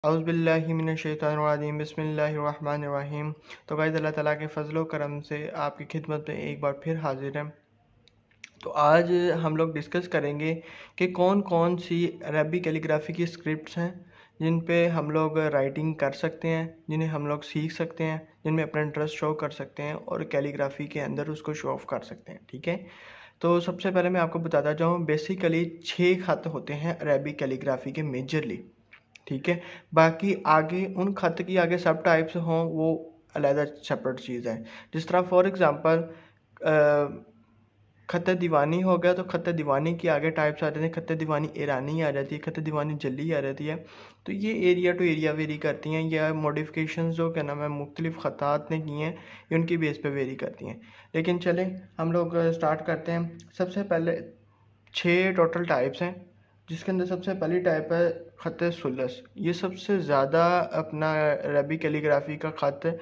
औज़ुबिल्लाहिमिनश्शैतानिर्रजीम बिस्मिल्लाहिर्रहमानिर्रहीम। तो गाइस अल्लाह ताला के फ़ज़ल व करम से आपकी खिदमत में एक बार फिर हाज़िर हैं। तो आज हम लोग डिस्कस करेंगे कि कौन कौन सी अरबी कैलीग्राफी की स्क्रिप्ट्स हैं जिन पे हम लोग राइटिंग कर सकते हैं, जिन्हें हम लोग सीख सकते हैं, जिनमें अपना इंटरेस्ट शो कर सकते हैं और कैलीग्राफी के अंदर उसको शो ऑफ कर सकते हैं। ठीक है, तो सबसे पहले मैं आपको बताता जाऊँ, बेसिकली 6 खत होते हैं अरबी कैलीग्राफी के मेजरली। ठीक है, बाकी आगे उन खत की आगे सब टाइप्स हों वो अलहदा सेपरेट चीज़ है। जिस तरह फॉर एग्ज़ाम्पल खत दीवानी हो गया, तो खत दीवानी की आगे टाइप्स आ जाती हैं। खत दीवानी ईरानी आ जाती है, खत दीवानी जल्दी आ जाती है। तो ये एरिया टू एरिया वेरी करती हैं, या मॉडिफिकेशंस जो क्या नाम है मुख्तलिफ ख़तात ने की हैं, ये उनकी बेस पे वेरी करती हैं। लेकिन चलें हम लोग स्टार्ट करते हैं। सबसे पहले 6 टोटल टाइप्स हैं, जिसके अंदर सबसे पहली टाइप है ख़त सुलस। ये सबसे ज़्यादा अपना अरबी कैलीग्राफी का ख़त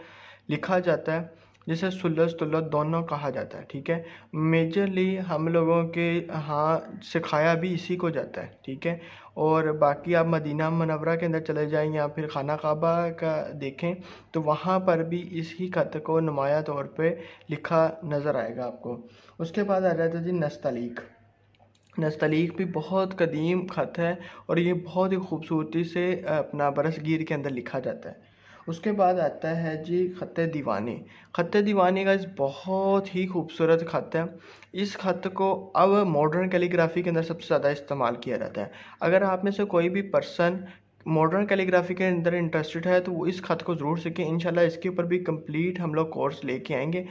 लिखा जाता है, जिसे सुलस तुलत दोनों कहा जाता है। ठीक है, मेजरली हम लोगों के यहाँ सिखाया भी इसी को जाता है। ठीक है, और बाकी आप मदीना मनव्वरा के अंदर चले जाएं या फिर खाना काबा का देखें तो वहाँ पर भी इसी ख़त को नुमाया तौर पे लिखा नज़र आएगा आपको। उसके बाद आ जाता है जी नस्तलीक। नस्तलीक भी बहुत कदीम ख़त है और ये बहुत ही खूबसूरती से अपना बरसगीर के अंदर लिखा जाता है। उसके बाद आता है जी ख़त दीवानी। ख़त दीवानी का बहुत ही खूबसूरत ख़त है। इस ख़त को अब मॉडर्न कैलीग्राफी के अंदर सबसे ज़्यादा इस्तेमाल किया जाता है। अगर आप में से कोई भी पर्सन मॉडर्न कैलीग्राफी के अंदर इंटरेस्टेड है तो वो इस ख़त को ज़रूर सीखें। इंशाल्लाह इसके ऊपर भी कंप्लीट हम लोग कोर्स लेके आएंगे।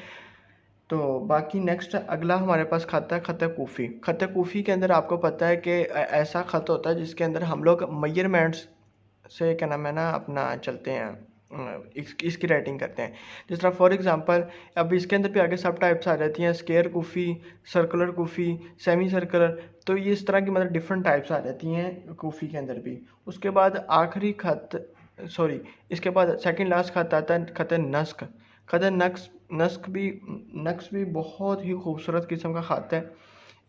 तो बाकी नेक्स्ट अगला हमारे पास खाता है ख़त कूफ़ी। ख़त कूफ़ी के अंदर आपको पता है कि ऐसा ख़त होता है जिसके अंदर हम लोग मेजरमेंट्स से क्या नाम है ना अपना चलते हैं, इसकी राइटिंग करते हैं। जिस तरह फॉर एग्जांपल अब इसके अंदर भी आगे सब टाइप्स आ जाती हैं, स्क्वायर कूफ़ी, सर्कुलर कूफ़ी, सेमी सर्कुलर। तो ये इस तरह की मतलब डिफरेंट टाइप्स आ जाती हैं कूफ़ी के अंदर भी। उसके बाद आखिरी ख़त सॉरी इसके बाद सेकंड लास्ट ख़त आता है ख़त नस्क। ख़त नक्श भी बहुत ही खूबसूरत किस्म का ख़त है।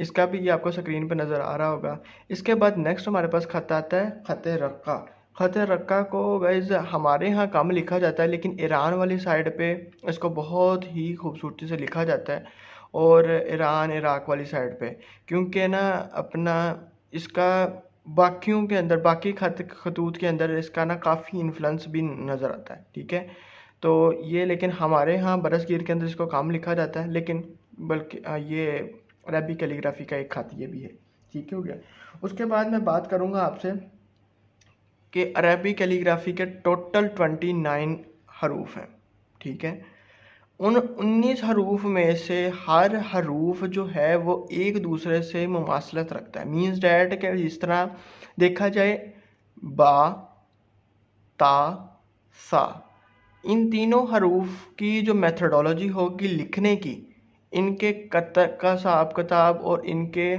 इसका भी ये आपको स्क्रीन पे नज़र आ रहा होगा। इसके बाद नेक्स्ट हमारे पास ख़त आता है ख़त रक्का। ख़त रक्का को गाइज़ हमारे यहाँ कम लिखा जाता है, लेकिन ईरान वाली साइड पे इसको बहुत ही खूबसूरती से लिखा जाता है, और ईरान इराक़ वाली साइड पे क्योंकि ना अपना इसका बाकियों के अंदर बाकी खतूत के अंदर इसका ना काफ़ी इन्फ्लुएंस भी नज़र आता है। ठीक है, तो ये लेकिन हमारे यहाँ बरसगीर के अंदर इसको कम लिखा जाता है, लेकिन बल्कि ये अरबी कैलीग्राफी का एक खत ये भी है। ठीक हो गया। उसके बाद मैं बात करूँगा आपसे कि अरबी कैलीग्राफी के टोटल 29 हरूफ हैं। ठीक है, उन 19 हरूफ में से हर हरूफ जो है वो एक दूसरे से मुमासलत रखता है। मीन्स डैट के जिस तरह देखा जाए बा, ता, सा, इन तीनों हरूफ की जो मेथडोलॉजी होगी लिखने की, इनके का हिसाब किताब और इनके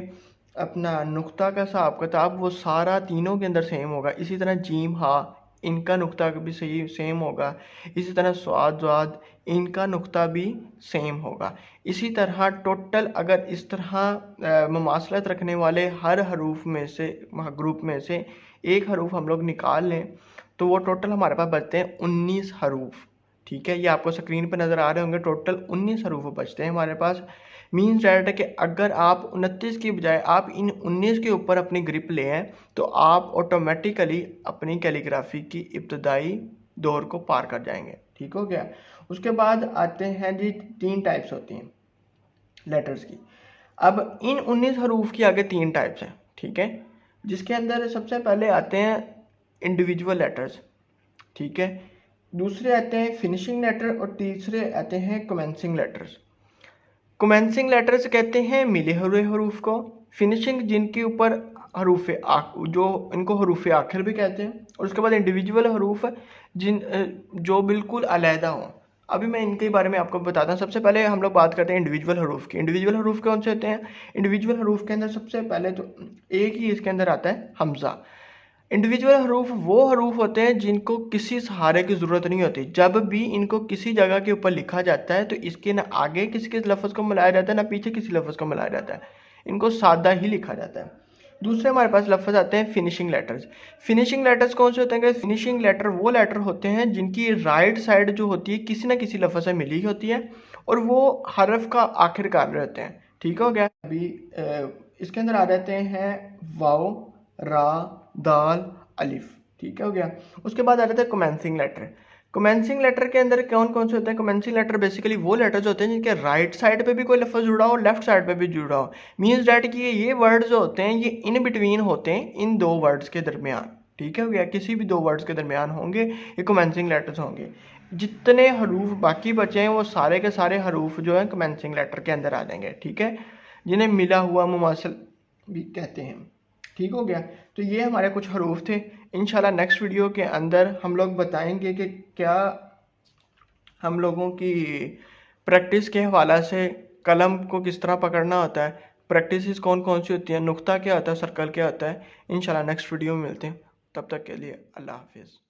अपना नुक्ता का हिसाब किताब वो सारा तीनों के अंदर सेम होगा। इसी तरह जीम हा इनका नुक्ता भी सही सेम होगा। इसी तरह स्वाद ज़ाद इनका नुक्ता भी सेम होगा। इसी तरह टोटल अगर इस तरह मुमासलत रखने वाले हर हरूफ में से ग्रुप में से एक हरूफ हम लोग निकाल लें तो वो टोटल हमारे पास बचते हैं 19 हरूफ। ठीक है, ये आपको स्क्रीन पर नज़र आ रहे होंगे। टोटल 19 हरूफ बचते हैं हमारे पास। मीन्स डैट है कि अगर आप 29 की बजाय आप इन 19 के ऊपर अपनी ग्रिप ले हैं तो आप ऑटोमेटिकली अपनी कैलीग्राफी की इब्तदाई दौर को पार कर जाएंगे। ठीक हो गया। उसके बाद आते हैं जी 3 टाइप्स होती हैं लेटर्स की। अब इन 19 हरूफ की आगे 3 टाइप्स हैं। ठीक है, जिसके अंदर सबसे पहले आते हैं इंडिविजुअल लेटर्स। ठीक है, दूसरे आते हैं फिनिशिंग लेटर और तीसरे आते हैं कमेंसिंग लेटर्स। कमेंसिंग लेटर्स कहते हैं मिले हुए हरूफ को। फिनिशिंग जिनके ऊपर हरूफ जो इनको हरूफ आखिर भी कहते हैं। और उसके बाद इंडिविजुअल हरूफ जिन जो बिल्कुल अलहदा हों। अभी मैं इनके बारे में आपको बताता हूँ। सबसे पहले हम लोग बात करते हैं इंडिविजुअल हरूफ की। इंडिविजुअल हरूफ कौन से होते हैं? इंडिविजुअल हरूफ के अंदर सबसे पहले तो एक ही इसके अंदर आता है हमज़ा। इंडिविजुअल हरूफ वो हरूफ होते हैं जिनको किसी सहारे की ज़रूरत नहीं होती। जब भी इनको किसी जगह के ऊपर लिखा जाता है तो इसके ना आगे किसी लफ्ज़ को मिलाया जाता है ना पीछे किसी लफ्ज़ को मिलाया जाता है। इनको सादा ही लिखा जाता है। दूसरे हमारे पास लफ्ज़ आते हैं फिनिशिंग लेटर्स। फिनिशिंग लेटर्स कौन से होते हैं? फिनिशिंग लेटर वो लेटर होते हैं जिनकी राइट साइड जो होती है किसी ना किसी लफ्ज़ से मिली होती है और वो हरफ का आखिरकार रहते हैं। ठीक हो गया। अभी इसके अंदर आ जाते हैं वाव, रा, दाल, अलिफ। ठीक हो गया। उसके बाद आ जाता है कमेंसिंग लेटर। कमेंसिंग लेटर के अंदर कौन कौन से होते हैं? कमेंसिंग लेटर बेसिकली वो लेटर्स होते हैं जिनके राइट साइड पे भी कोई लफ्ज़ जुड़ा हो, लेफ्ट साइड पे भी जुड़ा हो। मीन्स डैट कि ये वर्ड्स जो होते हैं ये इन बिटवीन होते हैं इन दो वर्ड्स के दरमियान। ठीक है हो गया। किसी भी दो वर्ड्स के दरमियान होंगे ये कमेंसिंग लेटर्स होंगे। जितने हरूफ बाकी बचे हैं वो सारे के सारे हरूफ जो हैं कमेंसिंग लेटर के अंदर आ जाएंगे। ठीक है, जिन्हें मिला हुआ मुमासिल भी कहते हैं। ठीक हो गया। तो ये हमारे कुछ हरूफ थे। इंशाल्लाह नेक्स्ट वीडियो के अंदर हम लोग बताएंगे कि क्या हम लोगों की प्रैक्टिस के हवाला से कलम को किस तरह पकड़ना होता है, प्रैक्टिस कौन कौन सी होती हैं, नुक्ता क्या होता है, सर्कल क्या होता है। इंशाल्लाह नेक्स्ट वीडियो में मिलते हैं। तब तक के लिए अल्लाह हाफिज़।